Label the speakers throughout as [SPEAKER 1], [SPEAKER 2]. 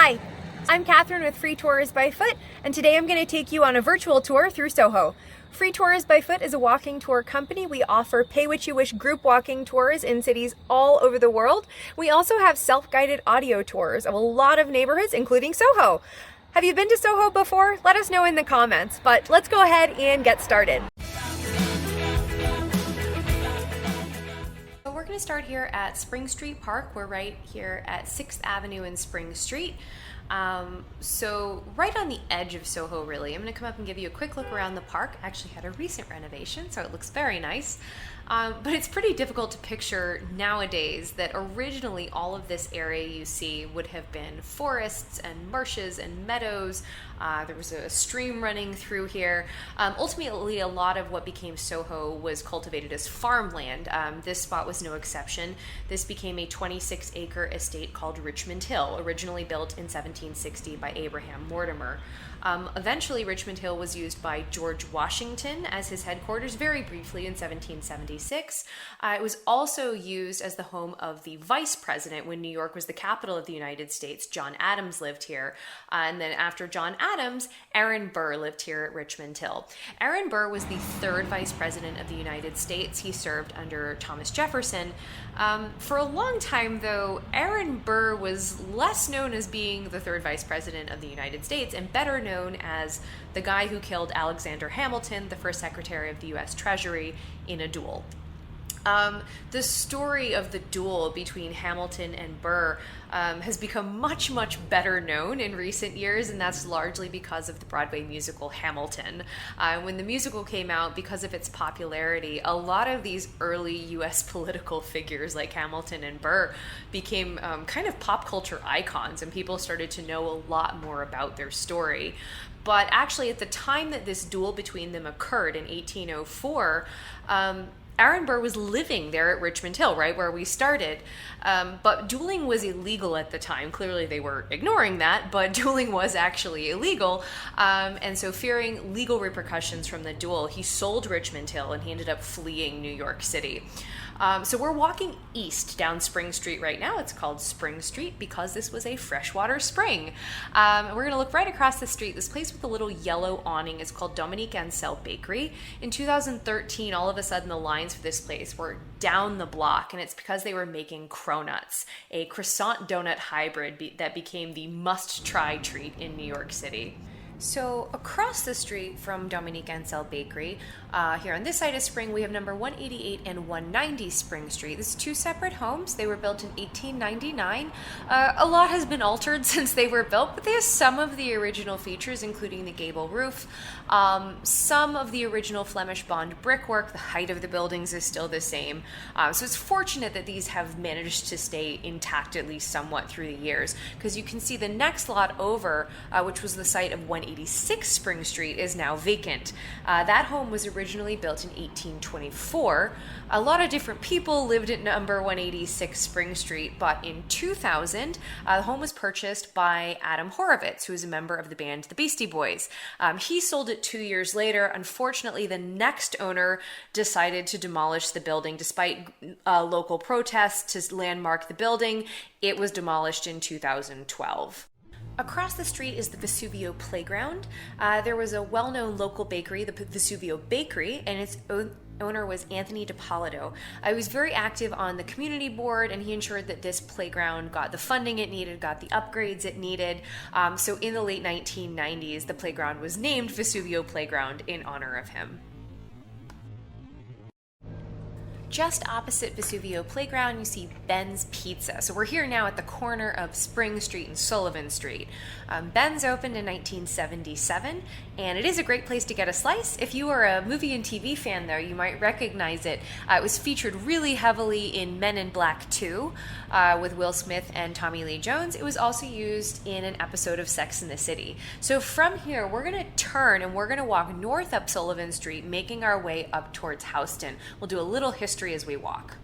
[SPEAKER 1] Hi, I'm Catherine with Free Tours by Foot, and today I'm going to take you on a virtual tour through Soho. Free Tours by Foot is a walking tour company. We offer pay-what-you-wish group walking tours in cities all over the world. We also have self-guided audio tours of a lot of neighborhoods, including Soho. Have you been to Soho before? Let us know in the comments, but let's go ahead and get started. We're going to start here at Spring Street Park. We're right here at 6th Avenue and Spring Street. So right on the edge of Soho, really. I'm going to come up and give you a quick look around the park. Actually had a recent renovation, so it looks very nice. But it's pretty difficult to picture nowadays that originally all of this area you see would have been forests and marshes and meadows. There was a stream running through here. Ultimately, a lot of what became Soho was cultivated as farmland. This spot was no exception. This became a 26-acre estate called Richmond Hill, originally built in 1760 by Abraham Mortimer. Eventually, Richmond Hill was used by George Washington as his headquarters very briefly in 1776. It was also used as the home of the vice president when New York was the capital of the United States. John Adams lived here. And then after John Adams, Aaron Burr lived here at Richmond Hill. Aaron Burr was the third vice president of the United States. He served under Thomas Jefferson. For a long time, though, Aaron Burr was less known as being the third vice president of the United States and better known as the guy who killed Alexander Hamilton, the first Secretary of the U.S. Treasury, in a duel. The story of the duel between Hamilton and Burr has become much, much better known in recent years, and that's largely because of the Broadway musical Hamilton. When the musical came out, because of its popularity, a lot of these early U.S. political figures like Hamilton and Burr became kind of pop culture icons, and people started to know a lot more about their story. But actually, at the time that this duel between them occurred in 1804, Aaron Burr was living there at Richmond Hill, right where we started. But dueling was illegal at the time. Clearly they were ignoring that, but dueling was actually illegal. And so fearing legal repercussions from the duel, he sold Richmond Hill and he ended up fleeing New York City. So we're walking east down Spring Street right now. It's called Spring Street because this was a freshwater spring. We're going to look right across the street. This place with the little yellow awning is called Dominique Ansel Bakery. In 2013, all of a sudden the lines for this place were down the block, and it's because they were making cronuts, a croissant donut hybrid that became the must-try treat in New York City. So across the street from Dominique Ansel Bakery, here on this side of Spring, we have number 188 and 190 Spring Street. This is two separate homes. They were built in 1899. A lot has been altered since they were built, but they have some of the original features, including the gable roof, some of the original Flemish Bond brickwork. The height of the buildings is still the same. So it's fortunate that these have managed to stay intact at least somewhat through the years, because you can see the next lot over, which was the site of 186 Spring Street, is now vacant. That home was originally built in 1824. A lot of different people lived at number 186 Spring Street, but in 2000, the home was purchased by Adam Horovitz, who is a member of the band The Beastie Boys. He sold it 2 years later. Unfortunately, the next owner decided to demolish the building despite local protests to landmark the building. It was demolished in 2012. Across the street is the Vesuvio Playground. There was a well-known local bakery, the Vesuvio Bakery, and its owner was Anthony DiPolito. He was very active on the community board, and he ensured that this playground got the funding it needed, got the upgrades it needed. So in the late 1990s, the playground was named Vesuvio Playground in honor of him. Just opposite Vesuvio Playground, you see Ben's Pizza. So we're here now at the corner of Spring Street and Sullivan Street. Ben's opened in 1977, and it is a great place to get a slice. If you are a movie and TV fan, though, you might recognize it. It was featured really heavily in Men in Black 2 with Will Smith and Tommy Lee Jones. It was also used in an episode of Sex and the City. So from here, we're going to turn and we're going to walk north up Sullivan Street, making our way up towards Houston. We'll do a little history as we walk.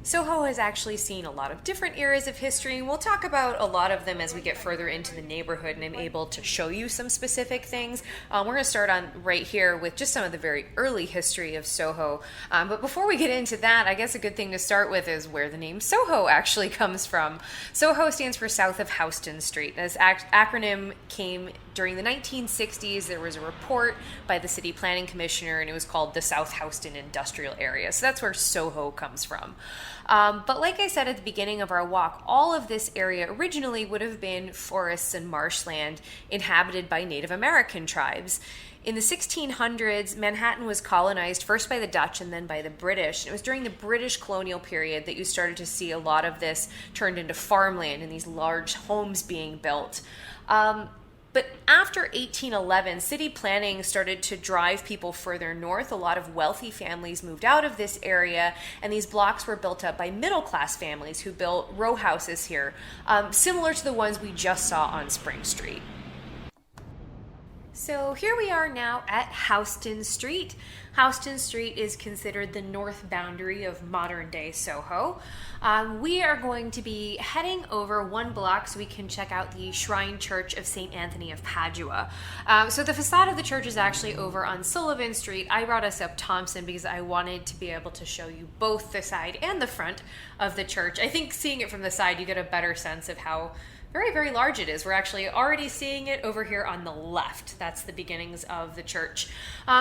[SPEAKER 1] Soho has actually seen a lot of different eras of history, and we'll talk about a lot of them as we get further into the neighborhood and I'm able to show you some specific things. We're going to start on right here with just some of the very early history of Soho. But before we get into that, I guess a good thing to start with is where the name Soho actually comes from. Soho stands for South of Houston Street. This acronym came during the 1960s. There was a report by the city planning commissioner, and it was called the South Houston Industrial Area. So that's where Soho comes from. But like I said at the beginning of our walk, all of this area originally would have been forests and marshland inhabited by Native American tribes. In the 1600s, Manhattan was colonized first by the Dutch and then by the British. It was during the British colonial period that you started to see a lot of this turned into farmland and these large homes being built. But after 1811, city planning started to drive people further north. A lot of wealthy families moved out of this area, and these blocks were built up by middle-class families who built row houses here, similar to the ones we just saw on Spring Street. So here we are now at Houston Street. Houston Street is considered the north boundary of modern-day Soho. We are going to be heading over one block so we can check out the Shrine Church of St. Anthony of Padua. So the facade of the church is actually over on Sullivan Street. I brought us up Thompson because I wanted to be able to show you both the side and the front of the church. I think seeing it from the side, you get a better sense of how very, very large it is. We're actually already seeing it over here on the left. That's the beginnings of the church.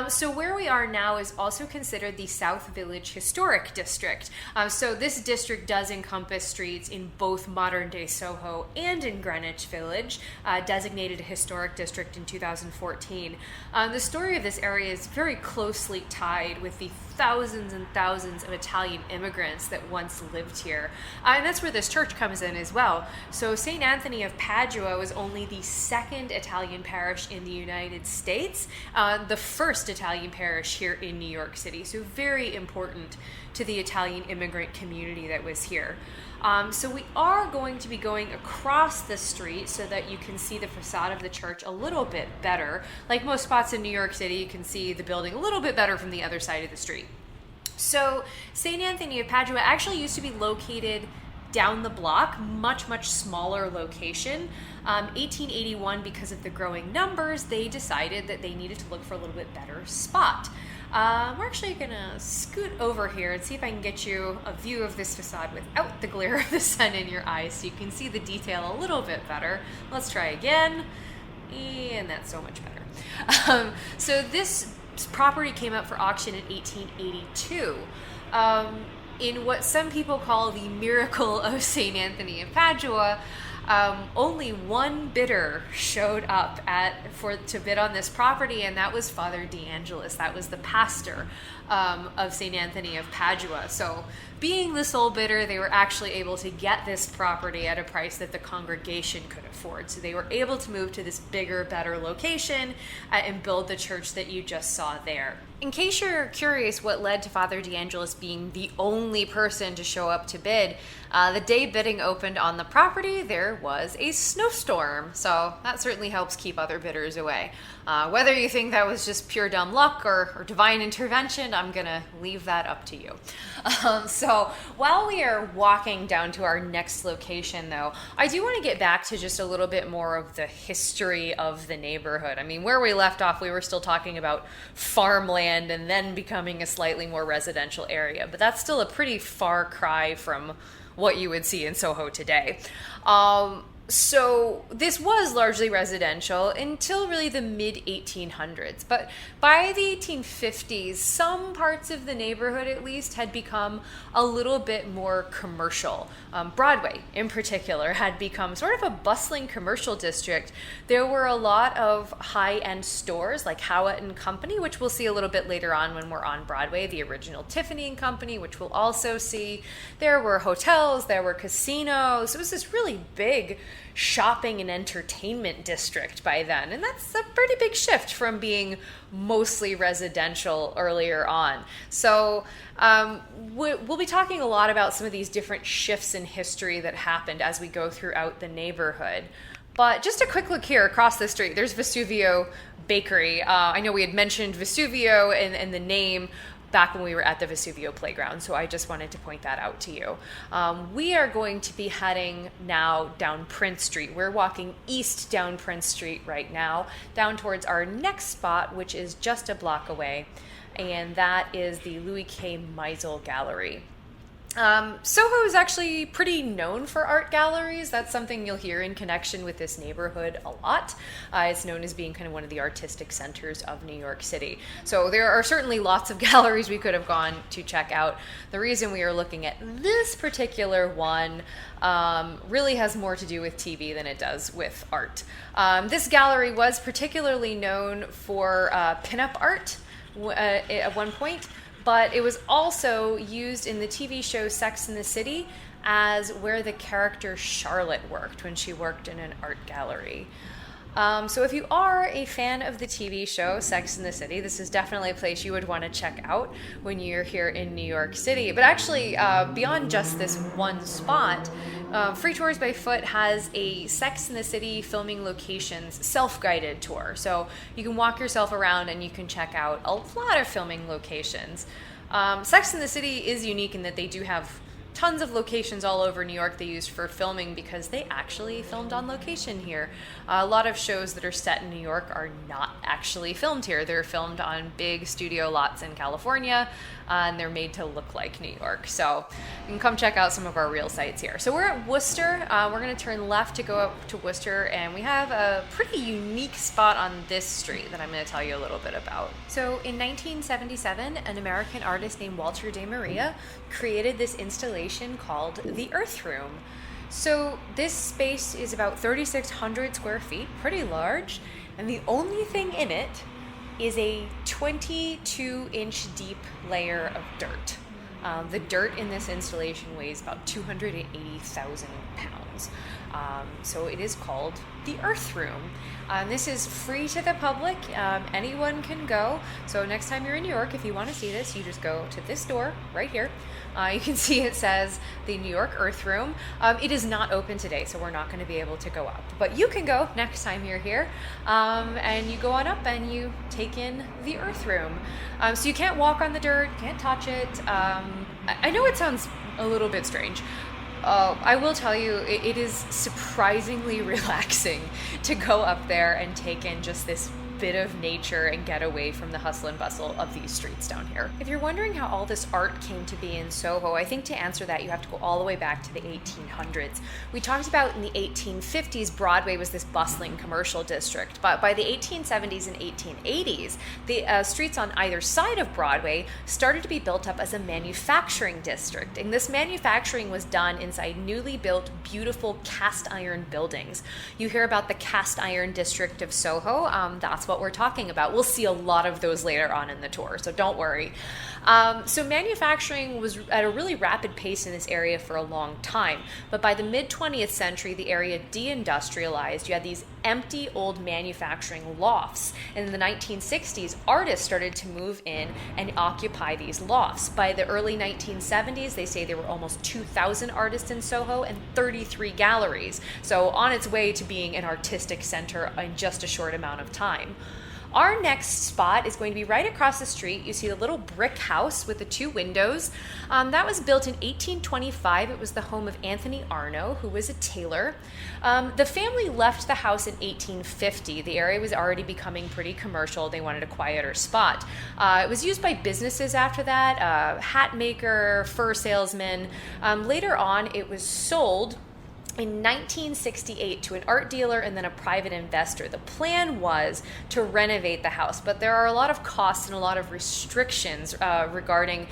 [SPEAKER 1] So where we are now is also considered the South Village Historic District. So this district does encompass streets in both modern-day Soho and in Greenwich Village, designated a historic district in 2014. The story of this area is very closely tied with the thousands and thousands of Italian immigrants that once lived here. And that's where this church comes in as well. So St. Anthony of Padua was only the second Italian parish in the United States, the first Italian parish here in New York City. So very important to the Italian immigrant community that was here. So we are going to be going across the street so that you can see the facade of the church a little bit better. Like most spots in New York City, you can see the building a little bit better from the other side of the street. So St. Anthony of Padua actually used to be located down the block, much smaller location. 1881, because of the growing numbers, they decided that they needed to look for a little bit better spot. We're actually gonna scoot over here and see if I can get you a view of this facade without the glare of the sun in your eyes so you can see the detail a little bit better. Let's try again, and that's so much better. So this property came up for auction in 1882. In what some people call the miracle of St. Anthony of Padua, only one bidder showed up to bid on this property, and that was Father DeAngelis. That was the pastor of St. Anthony of Padua. So being the sole bidder, they were actually able to get this property at a price that the congregation could afford. So they were able to move to this bigger, better location and build the church that you just saw there. In case you're curious what led to Father DeAngelis being the only person to show up to bid, the day bidding opened on the property, there was a snowstorm. So that certainly helps keep other bidders away. Whether you think that was just pure dumb luck or divine intervention, I'm going to leave that up to you. So while we are walking down to our next location, though, I do want to get back to just a little bit more of the history of the neighborhood. I mean, where we left off, we were still talking about farmland and then becoming a slightly more residential area, but that's still a pretty far cry from what you would see in Soho today. So this was largely residential until really the mid-1800s. But by the 1850s, some parts of the neighborhood, at least, had become a little bit more commercial. Broadway, in particular, had become sort of a bustling commercial district. There were a lot of high-end stores like Howitt and Company, which we'll see a little bit later on when we're on Broadway, the original Tiffany and Company, which we'll also see. There were hotels, there were casinos. It was this really big shopping and entertainment district by then, and that's a pretty big shift from being mostly residential earlier on. So we'll be talking a lot about some of these different shifts in history that happened as we go throughout the neighborhood. But just a quick look here across the street, there's Vesuvio Bakery. I know we had mentioned Vesuvio and the name, back when we were at the Vesuvio playground. So I just wanted to point that out to you. We are going to be heading now down Prince Street. We're walking east down Prince Street right now, down towards our next spot, which is just a block away, and that is the Louis K. Meisel Gallery. Soho is actually pretty known for art galleries. That's something you'll hear in connection with this neighborhood a lot. It's known as being kind of one of the artistic centers of New York City. So there are certainly lots of galleries we could have gone to check out. The reason we are looking at this particular one really has more to do with TV than it does with art. This gallery was particularly known for pinup art at one point, but it was also used in the TV show Sex and the City as where the character Charlotte worked when she worked in an art gallery. So if you are a fan of the TV show Sex and the City, this is definitely a place you would want to check out when you're here in New York City. But actually, beyond just this one spot, Free Tours by Foot has a Sex and the City filming locations self-guided tour. So you can walk yourself around and you can check out a lot of filming locations. Sex and the City is unique in that they do have tons of locations all over New York they used for filming because they actually filmed on location here. A lot of shows that are set in New York are not actually filmed here. They're filmed on big studio lots in California, and they're made to look like New York. So you can come check out some of our real sites here. So we're at Worcester. We're going to turn left to go up to Worcester, and we have a pretty unique spot on this street that I'm going to tell you a little bit about. So in 1977, an American artist named Walter de Maria created this installation called the Earth Room. So this space is about 3,600 square feet, pretty large, and the only thing in it is a 22-inch deep layer of dirt. The dirt in this installation weighs about 280,000 pounds. So it is called the Earth Room. This is free to the public. Anyone can go. So next time you're in New York, if you want to see this, you just go to this door right here. You can see it says the New York Earth Room. It is not open today, so we're not going to be able to go up. But you can go next time you're here, and you go on up and you take in the Earth Room. So you can't walk on the dirt, can't touch it. I know it sounds a little bit strange. I will tell you, it is surprisingly relaxing to go up there and take in just this bit of nature and get away from the hustle and bustle of these streets down here. If you're wondering how all this art came to be in Soho, I think to answer that you have to go all the way back to the 1800s. We talked about in the 1850s, Broadway was this bustling commercial district, but by the 1870s and 1880s, the streets on either side of Broadway started to be built up as a manufacturing district, and this manufacturing was done inside newly built, beautiful cast iron buildings. You hear about the cast iron district of Soho, that's what we're talking about. We'll see a lot of those later on in the tour, so don't worry. So manufacturing was at a really rapid pace in this area for a long time, but by the mid-20th century, the area de-industrialized. You had these empty old manufacturing lofts, and in the 1960s, artists started to move in and occupy these lofts. By the early 1970s, they say there were almost 2,000 artists in Soho and 33 galleries, so on its way to being an artistic center in just a short amount of time. Our next spot is going to be right across the street. You see the little brick house with the two windows. That was built in 1825. It was the home of Anthony Arno, who was a tailor. The family left the house in 1850. The area was already becoming pretty commercial. They wanted a quieter spot. It was used by businesses after that, hat maker, fur salesman. Later on, it was sold in 1968 to an art dealer and then a private investor. The plan was to renovate the house, but there are a lot of costs and a lot of restrictions regarding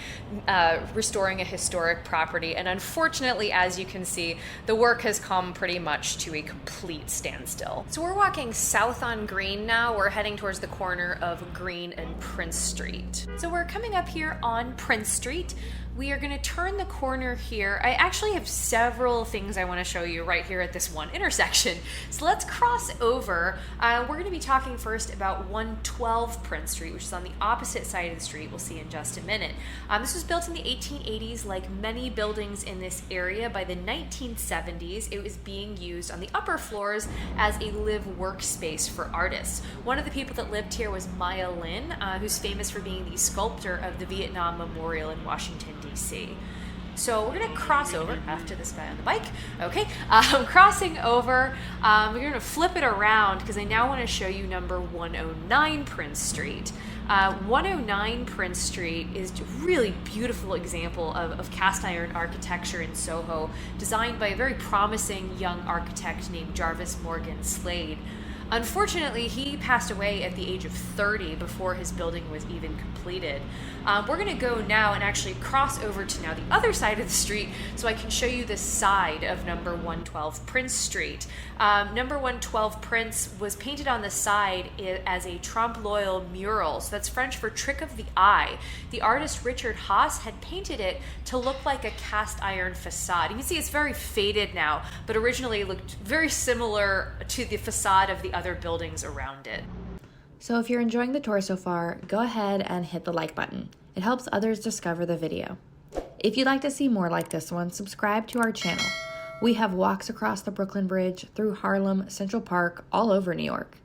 [SPEAKER 1] restoring a historic property. And unfortunately, as you can see, the work has come pretty much to a complete standstill. So we're walking south on Green now. We're heading towards the corner of Green and Prince Street. So we're coming up here on Prince Street. we are going to turn the corner here. I actually have several things I want to show you right here at this one intersection. So let's cross over. We're going to be talking first about 112 Prince Street, which is on the opposite side of the street. We'll see in just a minute. This was built in the 1880s, like many buildings in this area. By the 1970s, it was being used on the upper floors as a live workspace for artists. One of the people that lived here was Maya Lin, who's famous for being the sculptor of the Vietnam Memorial in Washington, D.C. So we're going to cross over after this guy on the bike. Okay, crossing over, we're going to flip it around because I now want to show you number 109 Prince Street. 109 Prince Street is a really beautiful example of cast iron architecture in Soho, designed by a very promising young architect named Jarvis Morgan Slade. Unfortunately, he passed away at the age of 30 before his building was even completed. We're going to go now and actually cross over to now the other side of the street so I can show you the side of number 112 Prince Street. Number 112 Prince was painted on the side as a trompe l'oeil mural, so that's French for trick of the eye. The artist Richard Haas had painted it to look like a cast iron facade. You can see it's very faded now, but originally it looked very similar to the facade of the other buildings around it.
[SPEAKER 2] So if you're enjoying the tour so far, go ahead and hit the like button. It helps others discover the video. If you'd like to see more like this one, subscribe to our channel. We have walks across the Brooklyn Bridge, through Harlem, Central Park, all over New York.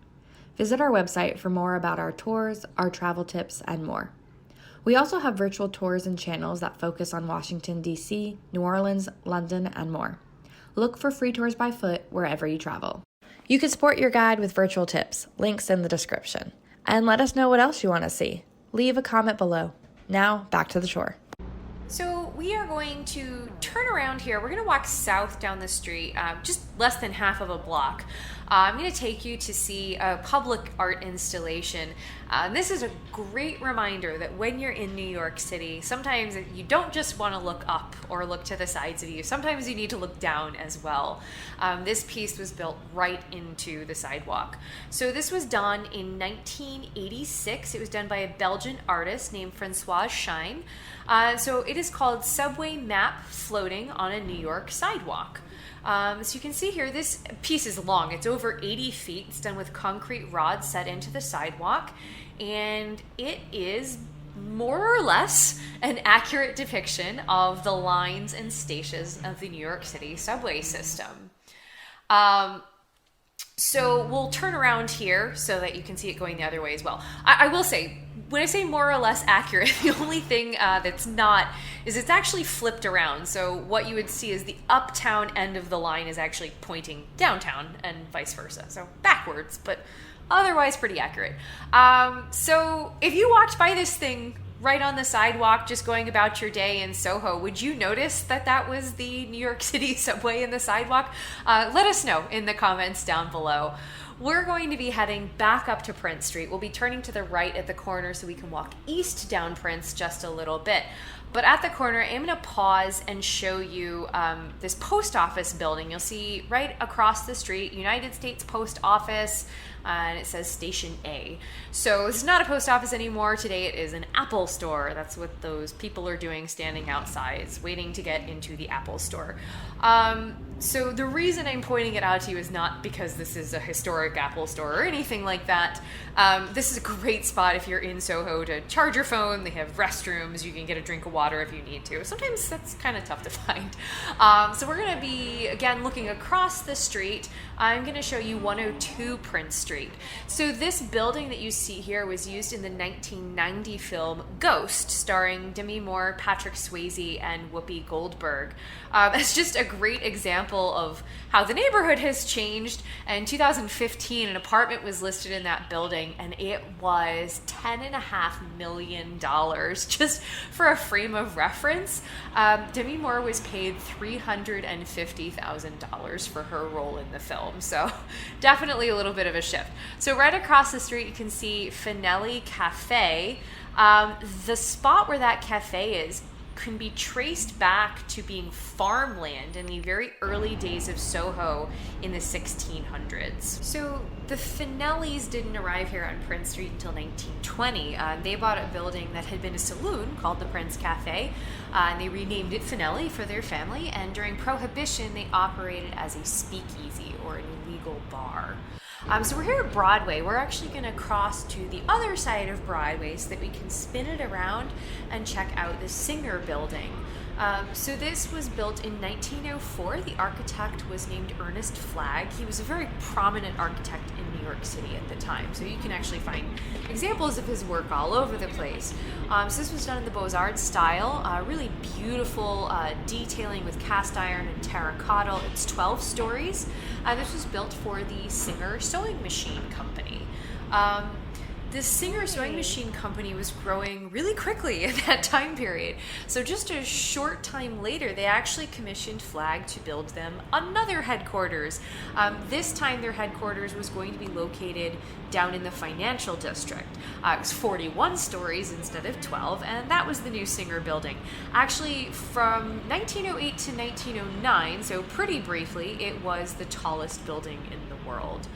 [SPEAKER 2] Visit our website for more about our tours, our travel tips, and more. We also have virtual tours and channels that focus on Washington, D.C., New Orleans, London, and more. Look for free tours by foot wherever you travel. You can support your guide with virtual tips, links in the description. And let us know what else you want to see. Leave a comment below. Now, back to the tour.
[SPEAKER 1] So we are going to turn around here. We're going to walk south down the street, just less than half of a block. I'm going to take you to see a public art installation. This is a great reminder that when you're in New York City, sometimes you don't just want to look up or look to the sides of you. Sometimes you need to look down as well. This piece was built right into the sidewalk. So this was done in 1986. It was done by a Belgian artist named Francois Shine. So it is called Subway Map Floating on a New York Sidewalk. So you can see here, this piece is long. It's over 80 feet. It's done with concrete rods set into the sidewalk, and it is more or less an accurate depiction of the lines and stations of the New York City subway system. So we'll turn around here so that you can see it going the other way as well. I will say, when I say more or less accurate, the only thing that's not is it's actually flipped around. So what you would see is the uptown end of the line is actually pointing downtown and vice versa. So backwards, but otherwise pretty accurate. So if you walked by this thing right on the sidewalk, just going about your day in Soho, would you notice that that was the New York City subway in the sidewalk? Let us know in the comments down below. We're going to be heading back up to Prince Street. We'll be turning to the right at the corner so we can walk east down Prince just a little bit. But at the corner, I'm going to pause and show you this post office building. You'll see right across the street, United States Post Office, and it says Station A. So it's not a post office anymore. Today it is an Apple store. That's what those people are doing, standing outside, waiting to get into the Apple store. So the reason I'm pointing it out to you is not because this is a historic Apple store or anything like that. This is a great spot if you're in Soho to charge your phone. They have restrooms. You can get a drink of water if you need to. Sometimes that's kind of tough to find. So we're going to be, again, looking across the street. I'm going to show you 102 Prince Street. So this building that you see here was used in the 1990 film Ghost, starring Demi Moore, Patrick Swayze, and Whoopi Goldberg. It's just a great example of how the neighborhood has changed. In 2015, an apartment was listed in that building, and it was $10.5 million. Just for a frame of reference, Demi Moore was paid $350,000 for her role in the film. So definitely a little bit of a shift. So right across the street, you can see Finelli Cafe. The spot where that cafe is can be traced back to being farmland in the very early days of Soho in the 1600s. So the Finellis didn't arrive here on Prince Street until 1920. They bought a building that had been a saloon called the Prince Cafe. and they renamed it Finelli for their family. And during Prohibition, they operated as a speakeasy or an illegal bar. So we're here at Broadway. We're actually going to cross to the other side of Broadway so that we can spin it around and check out the Singer Building. So this was built in 1904. The architect was named Ernest Flagg. He was a very prominent architect in New York City at the time. So you can actually find examples of his work all over the place. So this was done in the Beaux-Arts style, really beautiful detailing with cast iron and terracotta. It's 12 stories. This was built for the Singer Sewing Machine Company. The Singer Sewing Machine Company was growing really quickly in that time period. So just a short time later, they actually commissioned Flagg to build them another headquarters. This time their headquarters was going to be located down in the financial district. It was 41 stories instead of 12, and that was the new Singer Building. Actually, from 1908 to 1909, so pretty briefly, it was the tallest building in the world.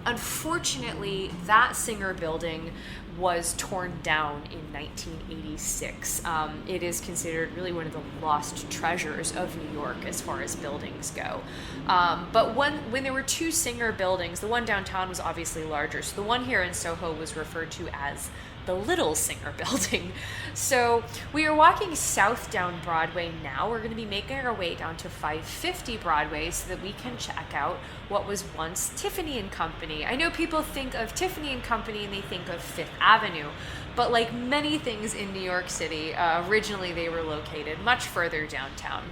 [SPEAKER 1] Unfortunately, that Singer Building was torn down in 1986. It is considered really one of the lost treasures of New York as far as buildings go. But when there were two Singer buildings, the one downtown was obviously larger. So the one here in Soho was referred to as the Little Singer Building. So we are walking south down Broadway now. We're going to be making our way down to 550 Broadway so that we can check out what was once Tiffany and Company. I know people think of Tiffany and Company and they think of Fifth Avenue, but like many things in New York City, originally they were located much further downtown.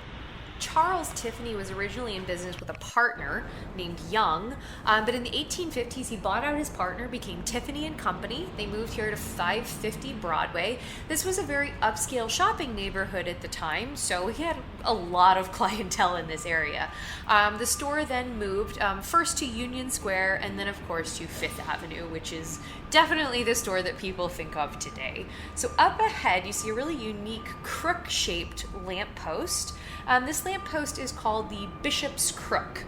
[SPEAKER 1] Charles Tiffany was originally in business with a partner named Young, but in the 1850s he bought out his partner, became Tiffany and Company. They moved here to 550 Broadway. This was a very upscale shopping neighborhood at the time, so he had a lot of clientele in this area. The store then moved first to Union Square and then of course to Fifth Avenue, which is definitely the store that people think of today. So up ahead you see a really unique crook-shaped lamppost. This lamppost is called the Bishop's Crook.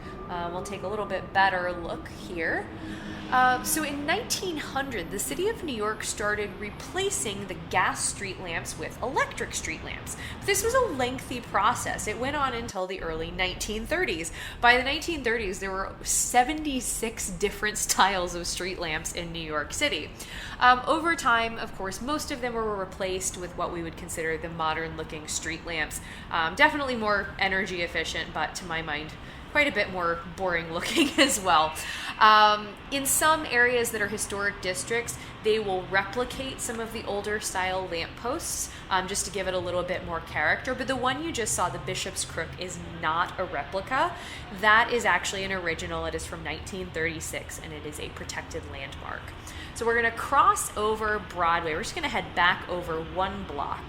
[SPEAKER 1] We'll take a little bit better look here. So in 1900, the city of New York started replacing the gas street lamps with electric street lamps. This was a lengthy process. It went on until the early 1930s. By the 1930s, there were 76 different styles of street lamps in New York City. Over time, of course, most of them were replaced with what we would consider the modern-looking street lamps. Definitely more energy efficient, but to my mind, quite a bit more boring looking as well. In some areas that are historic districts, they will replicate some of the older style lampposts just to give it a little bit more character. But the one you just saw, the Bishop's Crook, is not a replica. That is actually an original. It is from 1936 and it is a protected landmark. So we're going to cross over Broadway. We're just going to head back over one block.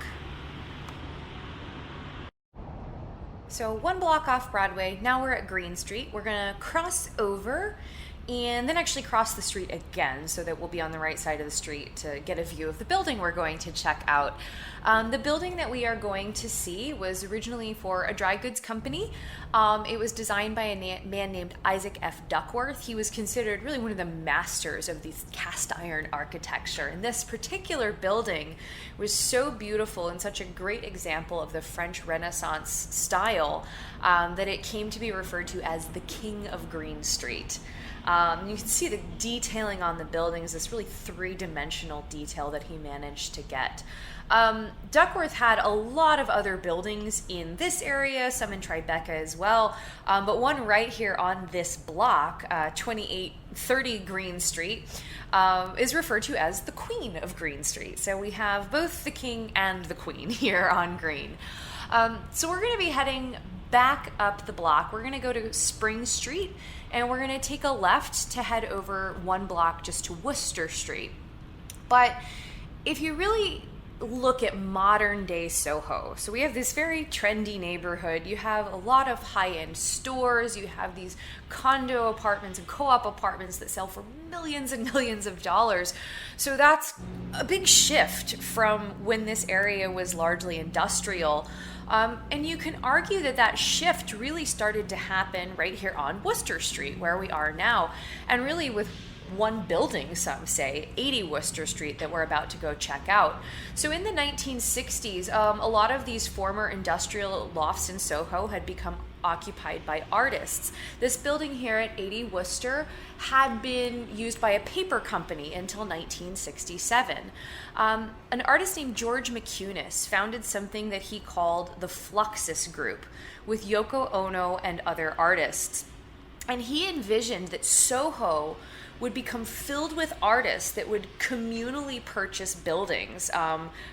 [SPEAKER 1] So one block off Broadway, now we're at Green Street. We're gonna cross over and then actually cross the street again so that we'll be on the right side of the street to get a view of the building we're going to check out. The building that we are going to see was originally for a dry goods company. It was designed by a man named Isaac F. Duckworth. He was considered really one of the masters of these cast iron architecture. And this particular building was so beautiful and such a great example of the French Renaissance style that it came to be referred to as the King of Green Street. You can see the detailing on the buildings, this really three-dimensional detail that he managed to get. Duckworth had a lot of other buildings in this area, some in Tribeca as well, but one right here on this block, 2830 Green Street, is referred to as the Queen of Green Street. So we have both the King and the Queen here on Green. So we're going to be heading back up the block. We're going to go to Spring Street and we're going to take a left to head over one block just to Worcester Street. But if you really look at modern day Soho, so we have this very trendy neighborhood. You have a lot of high-end stores. You have these condo apartments and co-op apartments that sell for millions and millions of dollars. So that's a big shift from when this area was largely industrial. And you can argue that that shift really started to happen right here on Worcester Street, where we are now. And really with one building, some say, 80 Worcester Street, that we're about to go check out. So in the 1960s, a lot of these former industrial lofts in Soho had become occupied by artists. This building here at 80 Worcester had been used by a paper company until 1967. An artist named George McCunis founded something that he called the Fluxus Group with Yoko Ono and other artists. And he envisioned that Soho would become filled with artists that would communally purchase buildings.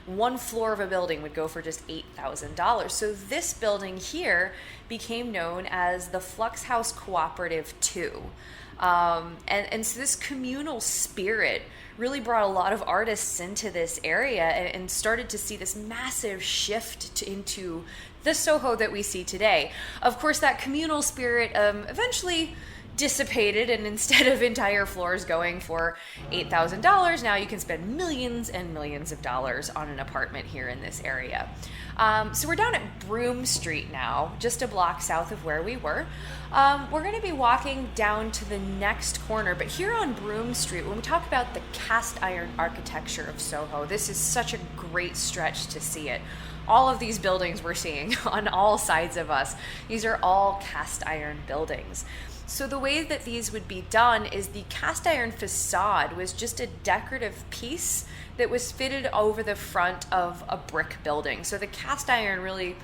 [SPEAKER 1] One floor of a building would go for just $8,000. So this building here became known as the Flux House Cooperative 2. And so this communal spirit really brought a lot of artists into this area and started to see this massive shift into the Soho that we see today. Of course, that communal spirit eventually dissipated, and instead of entire floors going for $8,000, now you can spend millions and millions of dollars on an apartment here in this area. So we're down at Broome Street now, just a block south of where we were. We're going to be walking down to the next corner, but here on Broome Street, when we talk about the cast iron architecture of Soho, this is such a great stretch to see it. All of these buildings we're seeing on all sides of us, these are all cast iron buildings. So the way that these would be done is the cast iron facade was just a decorative piece that was fitted over the front of a brick building. So the cast iron really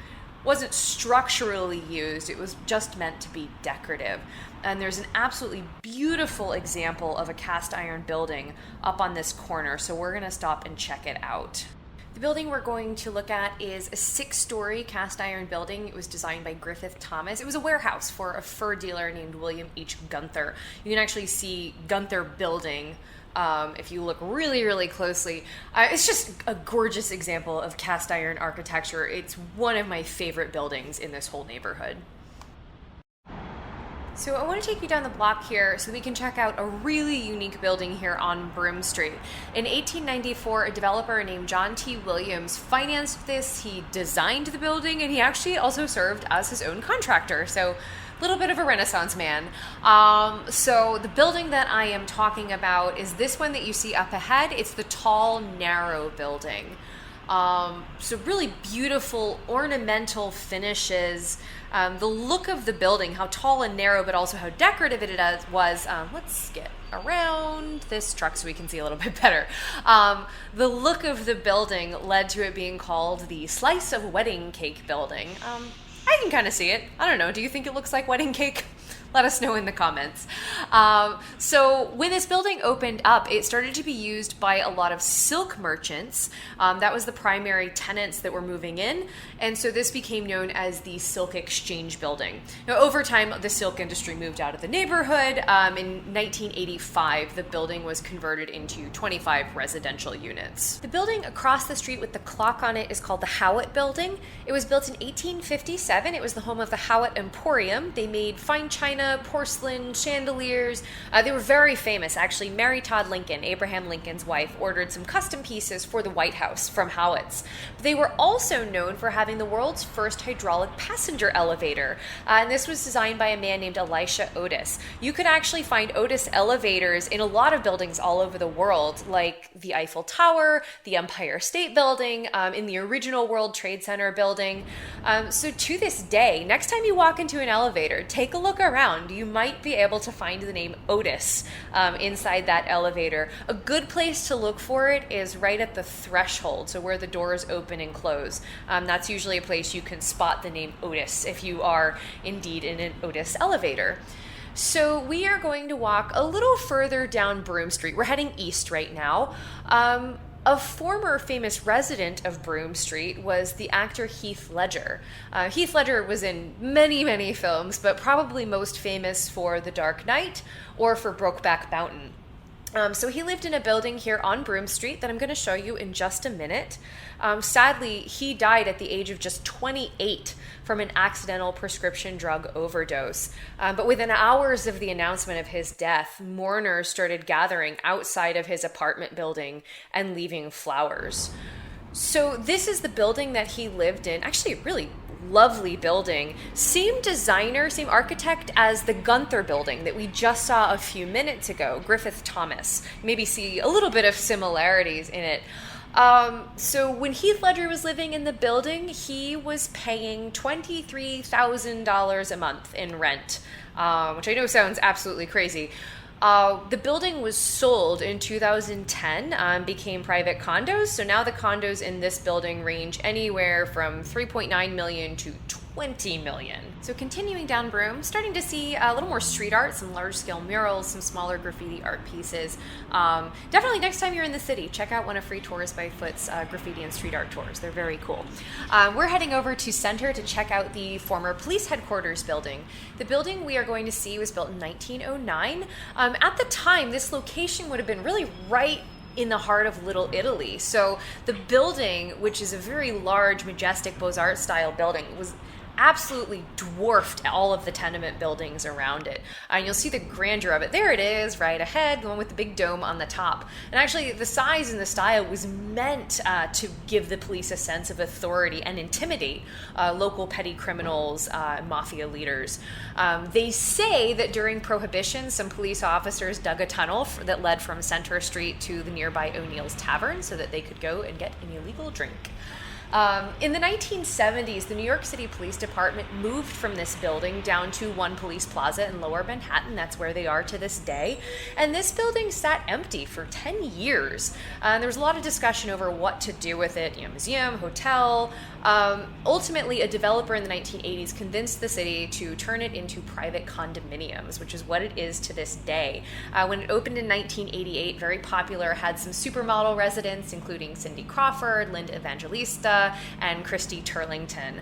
[SPEAKER 1] wasn't structurally used, it was just meant to be decorative. And there's an absolutely beautiful example of a cast iron building up on this corner, so we're gonna stop and check it out. The building we're going to look at is a 6-story cast iron building. It was designed by Griffith Thomas. It was a warehouse for a fur dealer named William H. Gunther. You can actually see Gunther building if you look really, really closely. It's just a gorgeous example of cast iron architecture. It's one of my favorite buildings in this whole neighborhood. So I want to take you down the block here so we can check out a really unique building here on Broome Street. In 1894, a developer named John T. Williams financed this. He designed the building, and he actually also served as his own contractor. So a little bit of a Renaissance man. So the building that I am talking about is this one that you see up ahead. It's the tall, narrow building. So really beautiful ornamental finishes. The look of the building, how tall and narrow, but also how decorative it was. Let's get around this truck so we can see a little bit better. The look of the building led to it being called the Slice of Wedding Cake Building. I can kind of see it. I don't know. Do you think it looks like wedding cake? Let us know in the comments. So when this building opened up, it started to be used by a lot of silk merchants. That was the primary tenants that were moving in. And so this became known as the Silk Exchange Building. Now, over time, the silk industry moved out of the neighborhood. In 1985, the building was converted into 25 residential units. The building across the street with the clock on it is called the Howitt Building. It was built in 1857. It was the home of the Howitt Emporium. They made fine china, porcelain, chandeliers. They were very famous, actually. Mary Todd Lincoln, Abraham Lincoln's wife, ordered some custom pieces for the White House from Howitt's. They were also known for having the world's first hydraulic passenger elevator, and this was designed by a man named Elisha Otis. You could actually find Otis elevators in a lot of buildings all over the world, like the Eiffel Tower, the Empire State Building, in the original World Trade Center building. So to this day, next time you walk into an elevator, take a look around. You might be able to find the name Otis inside that elevator. A good place to look for it is right at the threshold, so where the doors open and close. That's usually a place you can spot the name Otis if you are indeed in an Otis elevator. So we are going to walk a little further down Broome Street. We're heading east right now. A former famous resident of Broome Street was the actor Heath Ledger. Heath Ledger was in many, many films, but probably most famous for The Dark Knight or for Brokeback Mountain. So he lived in a building here on Broome Street that I'm going to show you in just a minute. Sadly, he died at the age of just 28 from an accidental prescription drug overdose. But within hours of the announcement of his death, mourners started gathering outside of his apartment building and leaving flowers. So this is the building that he lived in. Actually, a really lovely building. Same designer, same architect as the Gunther building that we just saw a few minutes ago, Griffith Thomas. Maybe see a little bit of similarities in it. So when Heath Ledger was living in the building, he was paying $23,000 a month in rent, which I know sounds absolutely crazy. The building was sold in 2010, became private condos. So now the condos in this building range anywhere from 3.9 million to 20 million. So continuing down Broome, starting to see a little more street art, some large scale murals, some smaller graffiti art pieces. Definitely next time you're in the city, check out one of Free Tours by Foot's graffiti and street art tours. They're very cool. We're heading over to Center to check out the former police headquarters building. The building we are going to see was built in 1909. At the time, this location would have been really right in the heart of Little Italy. So the building, which is a very large, majestic Beaux-Arts style building, was absolutely dwarfed all of the tenement buildings around it. And you'll see the grandeur of it. There it is, right ahead, the one with the big dome on the top. And actually, the size and the style was meant to give the police a sense of authority and intimidate local petty criminals, mafia leaders. They say that during Prohibition, some police officers dug a tunnel that led from Center Street to the nearby O'Neill's Tavern so that they could go and get an illegal drink. In the 1970s, the New York City Police Department moved from this building down to One Police Plaza in Lower Manhattan. That's where they are to this day. And this building sat empty for 10 years. There was a lot of discussion over what to do with it, museum, hotel. Ultimately, a developer in the 1980s convinced the city to turn it into private condominiums, which is what it is to this day. When it opened in 1988, very popular, had some supermodel residents, including Cindy Crawford, Linda Evangelista, and Christy Turlington.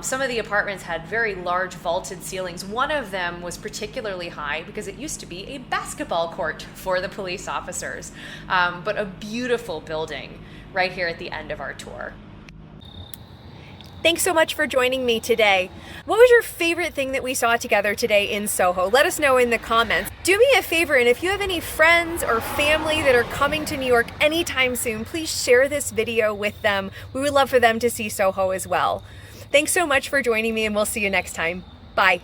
[SPEAKER 1] Some of the apartments had very large vaulted ceilings. One of them was particularly high because it used to be a basketball court for the police officers. But a beautiful building right here at the end of our tour.
[SPEAKER 3] Thanks so much for joining me today. What was your favorite thing that we saw together today in Soho? Let us know in the comments. Do me a favor, and if you have any friends or family that are coming to New York anytime soon, please share this video with them. We would love for them to see Soho as well. Thanks so much for joining me, and we'll see you next time. Bye.